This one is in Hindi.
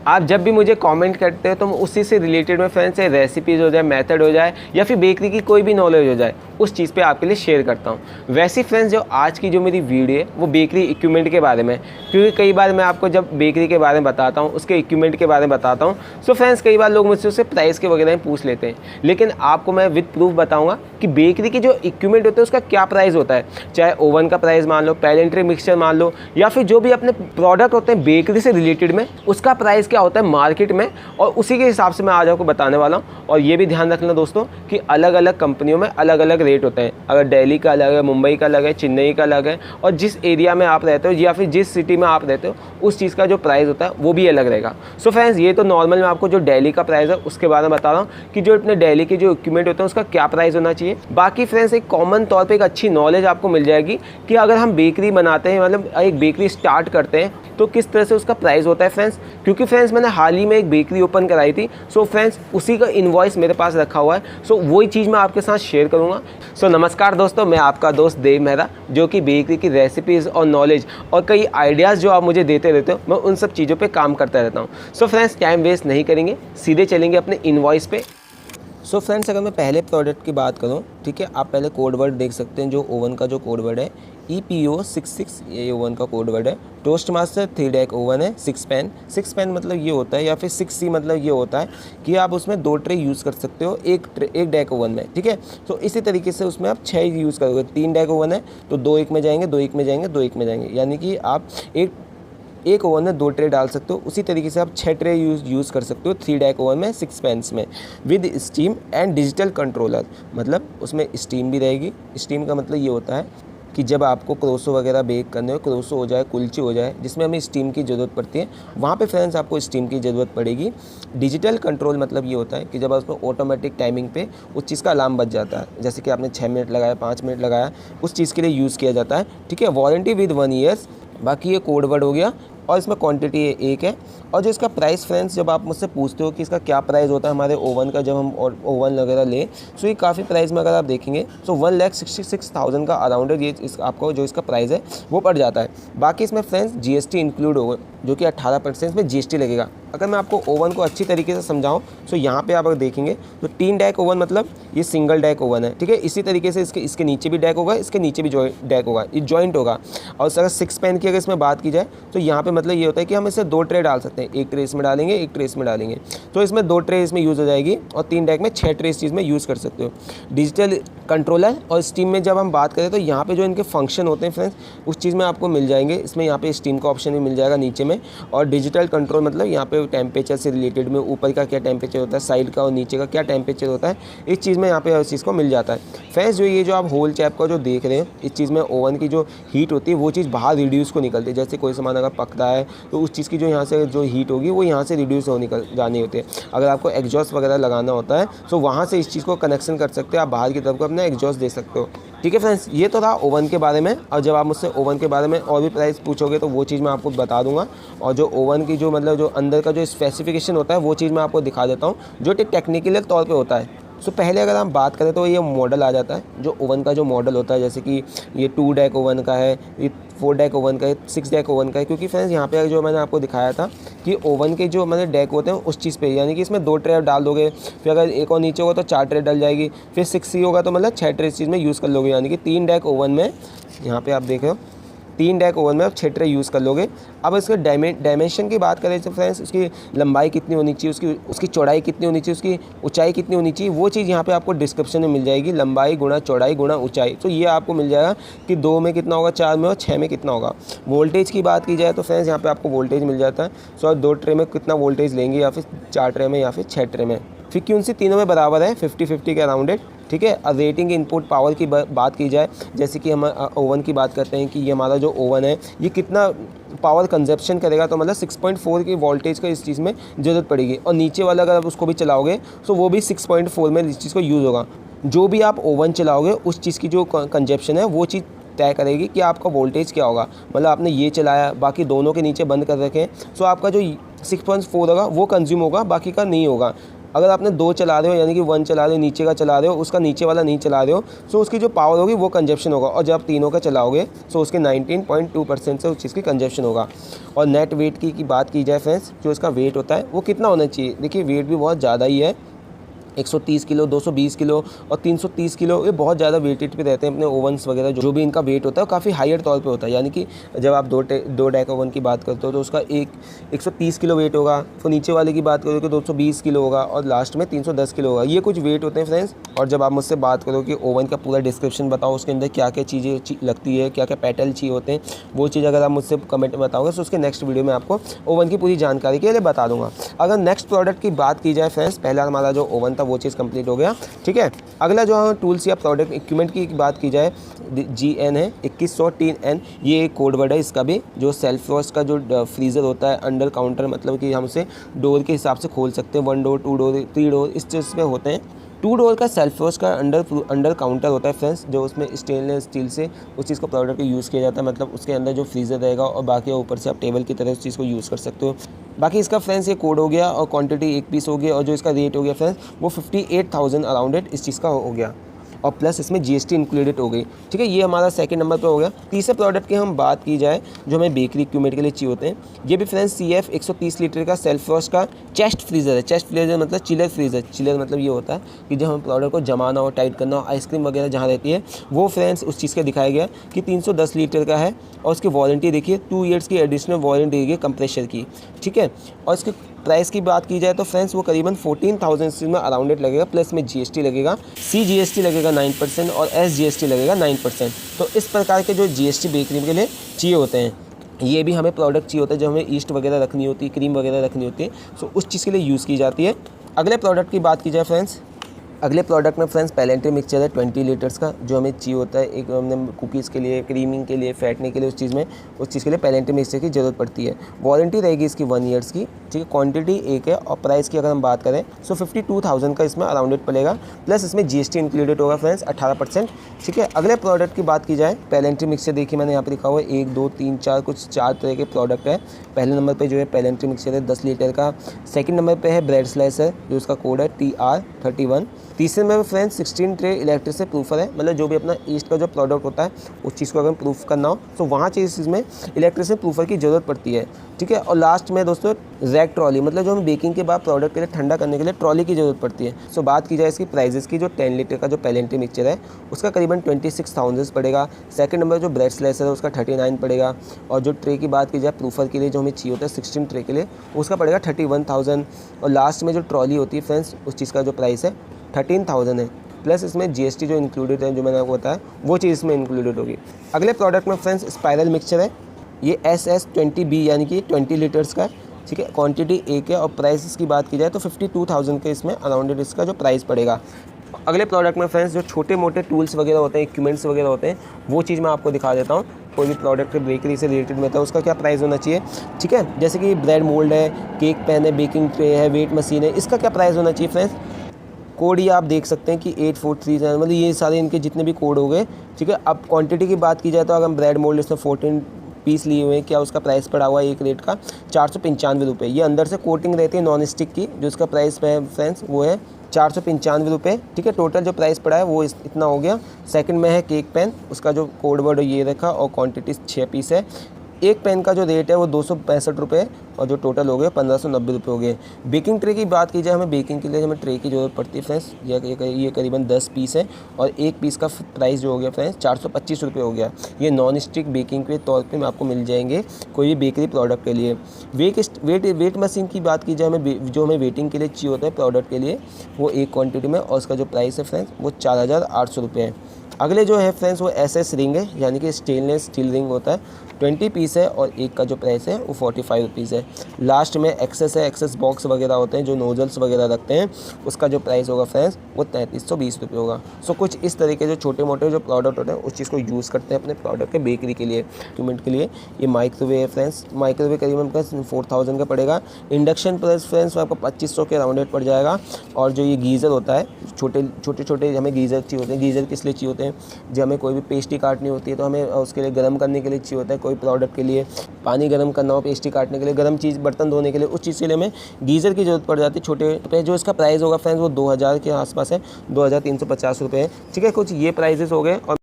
आप जब भी मुझे कमेंट करते हो तो उसी से रिलेटेड में फ्रेंड्स रेसिपीज़ हो जाए, मेथड हो जाए या फिर बेकरी की कोई भी नॉलेज हो जाए, उस चीज़ पे आपके लिए शेयर करता हूँ। वैसे फ्रेंड्स जो आज की जो मेरी वीडियो है वो बेकरी इक्विपमेंट के बारे में है, क्योंकि कई बार मैं आपको जब बेकरी के बारे में बताता हूँ, उसके इक्विपमेंट के बारे में बताता हूँ, सो फ्रेंड्स कई बार लोग मुझसे उससे प्राइस के वगैरह में पूछ लेते हैं, लेकिन आपको मैं विद प्रूफ बताऊँगा कि बेकरी की जो इक्विपमेंट होते हैं उसका क्या प्राइस होता है। चाहे ओवन का प्राइस मान लो, पैलेंट्री मिक्सचर मान लो, या फिर जो भी अपने प्रोडक्ट होते हैं बेकरी से रिलेटेड में, उसका प्राइस क्या होता है मार्केट में, और उसी के हिसाब से मैं आज आपको बताने वाला हूँ। और ये भी ध्यान रखना दोस्तों कि अलग अलग कंपनियों में अलग अलग रेट होते हैं। अगर दिल्ली का अलग है, मुंबई का अलग है, चेन्नई का अलग है, और जिस एरिया में आप रहते हो या फिर जिस सिटी में आप रहते हो उस चीज़ का जो प्राइस होता है वो भी अलग रहेगा। सो फ्रेंड्स ये तो नॉर्मल मैं आपको जो दिल्ली का प्राइस है उसके बारे में बता रहा हूँ कि जो अपने दिल्ली के जो इक्विपमेंट होते हैं उसका क्या प्राइस होना चाहिए। बाकी फ्रेंड्स एक कॉमन तौर पे एक अच्छी नॉलेज आपको मिल जाएगी कि अगर हम बेकरी बनाते हैं, मतलब एक बेकरी स्टार्ट करते हैं, तो किस तरह से उसका प्राइस होता है फ्रेंड्स। क्योंकि फ्रेंड्स मैंने हाल ही में एक बेकरी ओपन कराई थी, सो फ्रेंड्स उसी का इनवॉइस मेरे पास रखा हुआ है, सो वही चीज़ मैं आपके साथ शेयर करूँगा। सो नमस्कार दोस्तों, मैं आपका दोस्त देव मेहरा, जो कि बेकरी की रेसिपीज़ और नॉलेज और कई आइडियाज़ जो आप मुझे देते रहते हो, मैं उन सब चीज़ों पे काम करता रहता हूँ। सो फ्रेंड्स टाइम वेस्ट नहीं करेंगे, सीधे चलेंगे अपने इनवॉइस पे। सो फ्रेंड्स अगर मैं पहले प्रोडक्ट की बात करूं, ठीक है, आप पहले कोड वर्ड देख सकते हैं। जो ओवन का जो कोड वर्ड है EPO66, ये ओवन का कोड वर्ड है। टोस्ट मास्टर 3 डैक ओवन है, 6 पैन मतलब ये होता है, या फिर 6C मतलब ये होता है कि आप उसमें 2 ट्रे यूज़ कर सकते हो एक डैक ओवन में, ठीक है। तो इसी तरीके से उसमें आप 6 यूज़ करोगे। 3 डैक ओवन है तो 2 एक में जाएंगे, 2 एक में जाएंगे, 2 एक में जाएंगे, यानी कि आप एक ओवन में 2 ट्रे डाल सकते हो। उसी तरीके से आप 6 ट्रे यूज़ कर सकते हो 3 डैक ओवन में 6 पैन्स में, with steam and digital controller. मतलब उसमें स्टीम भी रहेगी। स्टीम का मतलब ये होता है कि जब आपको क्रोसो वगैरह बेक करने हो, क्रोसो हो जाए, कुलचे हो जाए, जिसमें हमें स्टीम की ज़रूरत पड़ती है, वहाँ पे फ्रेंड्स आपको स्टीम की ज़रूरत पड़ेगी। डिजिटल कंट्रोल मतलब ये होता है कि जब उसमें ऑटोमेटिक टाइमिंग पे उस चीज़ का अलार्म बज जाता है, जैसे कि आपने 6 मिनट लगाया, 5 मिनट लगाया, उस चीज़ के लिए यूज़ किया जाता है, ठीक है। Warranty with 1 years. बाकी ये कोड वर्ड हो गया, और इसमें क्वांटिटी एक है। और जो इसका प्राइस फ्रेंड्स, जब आप मुझसे पूछते हो कि इसका क्या प्राइस होता है हमारे ओवन का, जब हम ओवन वगैरह लें, सो ये काफ़ी प्राइस में अगर आप देखेंगे तो 1,66,000 का अराउंड ये आपको जो इसका प्राइस है वो पड़ जाता है। बाकी इसमें फ्रेंड्स GST इंक्लूड होगा, जो कि 18% में GST लगेगा। अगर मैं आपको ओवन को अच्छी तरीके से समझाऊं तो यहाँ पे आप अगर देखेंगे तो 3 डैक ओवन मतलब ये सिंगल डैक ओवन है, ठीक है। इसी तरीके से इसके नीचे भी डैक होगा, इसके नीचे भी डैक होगा, ये जॉइंट होगा। और अगर 6 पैन की अगर इसमें बात की जाए तो यहाँ पे मतलब ये होता है कि हम इसे 2 ट्रे डाल सकते हैं। एक ट्रे इसमें डालेंगे, एक ट्रे इसमें डालेंगे, तो इसमें 2 ट्रे इसमें यूज़ हो जाएगी, और 3 डैक में 6 ट्रे इस चीज़ में यूज़ कर सकते हो। डिजिटल कंट्रोलर और स्टीम में जब हम बात करें तो यहाँ पे जो इनके फंक्शन होते हैं फ्रेंड्स, उस चीज़ में आपको मिल जाएंगे। इसमें यहाँ पे स्टीम का ऑप्शन भी मिल जाएगा नीचे में, और डिजिटल कंट्रोल मतलब यहाँ पे टेम्परेचर से रिलेटेड में ऊपर का क्या टेम्परेचर होता है, साइड का और नीचे का क्या टेम्परेचर होता है, इस चीज़ में यहाँ पे उस चीज़ को मिल जाता है। फ्रेंड्स जो ये जो आप होल चैप का जो देख रहे हैं, इस चीज़ में ओवन की जो हीट होती है वो चीज़ बाहर रिड्यूस को निकलती है। जैसे कोई सामान अगर पक रहा है तो उस चीज़ की जो यहाँ से जो हीट होगी वो यहाँ से रिड्यूस हो निकल जानी होती है। अगर आपको एग्जॉस्ट वगैरह लगाना होता है तो वहाँ से इस चीज़ को कनेक्शन कर सकते हो, आप बाहर की तरफ को अपना एग्जॉस्ट दे सकते हो, ठीक है फ्रेंड्स। ये तो था ओवन के बारे में, और जब आप मुझसे ओवन के बारे में और भी प्राइस पूछोगे तो वो चीज़ मैं आपको बता दूंगा। और जो ओवन की जो मतलब जो अंदर का जो स्पेसिफिकेशन होता है वो चीज़ मैं आपको दिखा देता हूँ, जो टेक्निकल तौर पे होता है। सो पहले अगर हम बात करें तो ये मॉडल आ जाता है, जो ओवन का जो मॉडल होता है, जैसे कि ये 2 डैक ओवन का है, ये 4 डैक ओवन का है, 6 डैक ओवन का है। क्योंकि फ्रेंड्स यहाँ पे जो मैंने आपको दिखाया था कि ओवन के जो मैंने डैक होते हैं उस चीज़ पे, यानी कि इसमें 2 ट्रे डाल दोगे, फिर अगर एक और नीचे होगा तो 4 ट्रे डल जाएगी, फिर 6C होगा तो मतलब 6 ट्रे इस चीज़ में यूज़ कर लोगे। यानी कि 3 डैक ओवन में, यहाँ पर आप देख रहे हो 3 डैक ओवन में आप 6 ट्रे यूज़ कर लोगे। अब इसके डायमेंशन की बात करें तो फ्रेंड्स, उसकी लंबाई कितनी होनी चाहिए, उसकी चौड़ाई कितनी होनी चाहिए, उसकी ऊंचाई कितनी होनी चाहिए, वो चीज़ यहाँ पे आपको डिस्क्रिप्शन में मिल जाएगी। लंबाई गुणा चौड़ाई गुणा ऊंचाई, तो ये आपको मिल जाएगा कि 2 में कितना होगा, 4 में और 6 में कितना होगा। वोल्टेज की बात की जाए तो फ्रेंड्स यहाँ पर आपको वोल्टेज मिल जाता है। सो 2 ट्रे में कितना वोल्टेज लेंगे, या फिर 4 ट्रे में या फिर 6 ट्रे में। फ्रीक्वेंसी तीनों में बराबर है, 50-50 के अराउंडेड, ठीक है। अब रेटिंग इनपुट पावर की बात की जाए, जैसे कि हम ओवन की बात करते हैं कि ये हमारा जो ओवन है ये कितना पावर कंजप्शन करेगा, तो मतलब 6.4 की वोल्टेज का इस चीज़ में ज़रूरत पड़ेगी। और नीचे वाला अगर आप उसको भी चलाओगे तो वो भी 6.4 में इस चीज़ को यूज़ होगा। जो भी आप ओवन चलाओगे उस चीज़ की जो कंजप्शन है वो चीज़ तय करेगी कि आपका वोल्टेज क्या होगा। मतलब आपने ये चलाया, बाकी दोनों के नीचे बंद कर रखें, सो आपका जो 6.4 होगा वो कंज्यूम होगा, बाकी का नहीं होगा। अगर आपने 2 चला रहे हो यानी कि 1 चला रहे हो, नीचे का चला रहे हो, उसका नीचे वाला नहीं चला रहे हो, सो उसकी जो पावर होगी वो कंजप्शन होगा। और जब आप तीनों का चलाओगे सो उसके 19.2% से उस चीज़ की कंजप्शन होगा। और नेट वेट की बात की जाए फ्रेंड्स, जो इसका वेट होता है वो कितना होना चाहिए, देखिए वेट भी बहुत ज़्यादा ही है, 130 किलो, 220 किलो और 330 किलो, ये बहुत ज़्यादा वेटेज पे रहते हैं अपने ओवन्स वगैरह। जो भी इनका वेट होता है वो काफ़ी हायर तौर पे होता है, यानी कि जब आप दो डेक ओवन की बात करते हो तो उसका 130 किलो वेट होगा, तो नीचे वाले की बात करोगे 220 किलो होगा और लास्ट में 310 किलो होगा। ये कुछ वेट होते हैं फ्रेंड्स। और जब आप मुझसे बात करो कि ओवन का पूरा डिस्क्रिप्शन बताओ, उसके अंदर क्या क्या चीज़ें लगती है, क्या क्या पैटल चाहिए होते हैं, वो चीज़ अगर आप मुझसे कमेंट में बताओगे तो उसके नेक्स्ट वीडियो में आपको ओवन की पूरी जानकारी के लिए बता दूंगा। अगर नेक्स्ट प्रोडक्ट की बात की जाए फ्रेंड्स, पहला हमारा जो ओवन था वो चीज़ कंप्लीट हो गया, ठीक है। अगला जो हम टूल्स या प्रोडक्ट इक्विपमेंट की बात की जाए, GN है 2103N, ये एक कोड वर्ड है इसका भी। जो सेल्फ फ्रॉस्ट का जो फ्रीज़र होता है अंडर काउंटर, मतलब कि हम उसे डोर के हिसाब से खोल सकते हैं, 1 डोर 2 डोर 3 डोर इस चीज़ में होते हैं। 2 डोर का सेल्फ फ्रॉस्ट का अंडर काउंटर होता है फ्रेंड्स, जो उसमें स्टेनलेस स्टील से उस चीज़ को प्रोडक्ट को यूज़ किया जाता है, मतलब उसके अंदर जो फ्रीज़र रहेगा और बाकी ऊपर से आप टेबल की तरह उस चीज़ को यूज़ कर सकते हो। बाकी इसका फ्रेंड्स ये कोड हो गया और क्वांटिटी 1 पीस हो गया, और जो इसका रेट हो गया फ्रेंड्स वो 58,000 अराउंड इट इस चीज़ का हो गया, और प्लस इसमें GST इंक्लूडेड हो गई, ठीक है। ये हमारा सेकंड नंबर पे हो गया। तीसरे प्रोडक्ट की हम बात की जाए जो हमें बेकरी इक्विपमेंट के लिए चाहिए होते हैं, ये भी फ्रेंड्स CF 130 लीटर का सेल्फ फ्रॉस्ट का चेस्ट फ्रीज़र है। चेस्ट फ्रीज़र मतलब चिलर फ्रीज़र। चिलर मतलब ये होता है कि जब हम प्रोडक्ट को जमाना हो, टाइट करना हो, आइसक्रीम वगैरह जहाँ रहती है वो फ्रेंड्स उस चीज़ का दिखाया गया कि 310 लीटर का है, और उसकी वारंटी देखिए 2 ईयर्स की एडिशनल वारंटी देगी कंप्रेशर की, ठीक है। और इसके प्राइस की बात की जाए तो फ्रेंड्स वो करीबन 14,000 में अराउंडेड लगेगा, प्लस में GST लगेगा, CGST लगेगा 9% और SGST लगेगा 9%। तो इस प्रकार के जो GST बेकरी के लिए चाहिए होते हैं, ये भी हमें प्रोडक्ट चाहिए होता है जो हमें ईस्ट वगैरह रखनी होती है, क्रीम वगैरह रखनी होती है, सो उस चीज़ के लिए यूज़ की जाती है। अगले प्रोडक्ट की बात की जाए फ्रेंड्स, अगले प्रोडक्ट में फ्रेंड्स पेलेंट्री मिक्सचर है 20 लीटर्स का, जो हमें चाहिए होता है एक हमने कुकीज़ के लिए, क्रीमिंग के लिए, फेंटने के लिए, उस चीज़ के लिए पेलेंट्री मिक्सचर की ज़रूरत पड़ती है। वारंटी रहेगी इसकी 1 ईयर्स की, ठीक है। क्वांटिटी 1 है, और प्राइस की अगर हम बात करें सो 52,000 का इसमें अराउंडेड पड़ेगा, प्लस इसमें GST इंक्लूडेड होगा फ्रेंड्स 18%, ठीक है। अगले प्रोडक्ट की बात की जाए, पेलेंट्री मिक्सचर देखिए मैंने यहाँ पर लिखा हुआ है 1 2 3 4 कुछ 4 तरह के प्रोडक्ट है। पहले नंबर पर जो है पेलेंट्री मिक्सचर है 10 लीटर का। सेकेंड नंबर पर है ब्रेड स्लाइसर, जो उसका कोड है TR31। तीसरे में फ्रेंड्स 16 ट्रे इलेक्ट्रिक से प्रूफर है, मतलब जो भी अपना ईस्ट का जो प्रोडक्ट होता है उस चीज़ को अगर प्रूफ करना हो तो वहाँ चीज़ में इलेक्ट्रिक से प्रूफर की ज़रूरत पड़ती है, ठीक है। और लास्ट में दोस्तों रैक ट्रॉली, मतलब जो हमें बेकिंग के बाद प्रोडक्ट के लिए ठंडा करने के लिए ट्रॉली की ज़रूरत पड़ती है। सो बात की जाए इसकी प्राइजेस की, जो 10 लीटर का जो पेलेंट्री मिक्सचर है उसका करीबन 26,000 पड़ेगा। सेकंड नंबर जो ब्रेड स्लाइसर है उसका 39 पड़ेगा, और जो ट्रे की बात की जाए प्रूफर के लिए जो हमें चाहिए होता है 16 ट्रे के लिए, उसका पड़ेगा 31,000। और लास्ट में जो ट्रॉली होती है फ्रेंड्स उस चीज़ का जो प्राइस है 13,000 है, प्लस इसमें GST जो इंक्लूडेड है, जो मैंने आपको बताया वो चीज़ इसमें इंक्लूडेड होगी। अगले प्रोडक्ट में फ्रेंड्स स्पाइरल मिक्सचर है, ये SS20B यानी कि 20 लीटर्स का है, ठीक है। क्वांटिटी 1 है, और प्राइस इसकी बात की जाए तो 52,000 के इसमें अराउंडेड इसका जो प्राइस पड़ेगा। अगले प्रोडक्ट में फ्रेंड्स जो छोटे मोटे टूल्स वगैरह होते हैं, इक्विपमेंट्स वगैरह होते हैं, वो चीज़ मैं आपको दिखा देता हूँ। कोई भी प्रोडक्ट बेकरी से रिलेटेड में था उसका क्या प्राइस होना चाहिए, ठीक है। जैसे कि ब्रेड मोल्ड है, केक पैन है, बेकिंग ट्रे है, वेट मशीन है, इसका क्या प्राइस होना चाहिए फ्रेंड्स। कोड ये आप देख सकते हैं कि 8437, मतलब ये सारे इनके जितने भी कोड हो गए, ठीक है। अब क्वांटिटी की बात की जाए तो अगर ब्रेड मोल्ड इसमें 14 पीस लिए हुए हैं, क्या उसका प्राइस पड़ा हुआ है एक रेट का 495 रुपये। ये अंदर से कोटिंग रहती है नॉन स्टिक की, जो उसका प्राइस है फ्रेंड्स वो है 495 रुपये, ठीक है। टोटल जो प्राइस पड़ा है वो इतना हो गया। सेकंड में है केक पेन, उसका जो कोड वर्ड ये रखा, और क्वांटिटी 6 पीस है। एक पेन का जो रेट है वो 265 रुपये, और जो टोटल हो गए 1590 रुपये हो गए। बेकिंग ट्रे की बात की जाए, हमें बेकिंग के लिए हमें ट्रे की ज़रूरत पड़ती है फ्रेंड्स, ये करीबन 10 पीस है, और एक पीस का प्राइस जो हो गया फ्रेंड्स 425 रुपये हो गया। ये नॉन स्टिक बेकिंग के तौर पे आपको मिल जाएंगे कोई भी बेकरी प्रोडक्ट के लिए। वेट मशीन की बात की जाए, हमें जो हमें वेटिंग के लिए चाहिए होता है प्रोडक्ट के लिए, वो एक क्वान्टिटी में, और उसका जो प्राइस है फ्रेंड्स वो 4,800 रुपये है। अगले जो है फ्रेंड्स वो SS रिंग है, यानी कि स्टेनलेस स्टील रिंग होता है, 20 पीस है, और एक का जो प्राइस है वो 45 रुपीज़ है। लास्ट में एक्सेस है, एक्सेस बॉक्स वगैरह होते हैं जो नोजल्स वगैरह रखते हैं, उसका जो प्राइस होगा फ्रेंड्स वो 3320 रुपये होगा। सो कुछ इस तरीके जो छोटे मोटे जो प्रोडक्ट होते हैं उस चीज़ को यूज़ करते हैं अपने प्रोडक्ट के बेकरी के लिए, इक्विपमेंट के लिए। ये माइक्रोवेव है फ्रेंड्स, माइक्रोवेव करीबन प्लस 4000 का पड़ेगा। इंडक्शन प्लस फ्रेंड्स आपको 2500 के अराउंडेड पड़ जाएगा। और जो ये गीज़र होता है, छोटे छोटे हमें गीज़र चाहिए होते हैं। गीज़र किस लिए चाहिए होते हैं, में जब हमें कोई भी पेस्ट्री काटनी होती है तो हमें उसके लिए गर्म करने के लिए चाहिए होता है, कोई प्रोडक्ट के लिए पानी गर्म करना हो, पेस्ट्री काटने के लिए, गर्म चीज़ बर्तन धोने के लिए, उस चीज़ के लिए हमें गीज़र की ज़रूरत पड़ जाती है छोटे पे। जो इसका प्राइस होगा फ्रेंड्स वो 2000 के आसपास है, 2350 रुपये है। ठीक है, कुछ ये प्राइजेस हो गए। और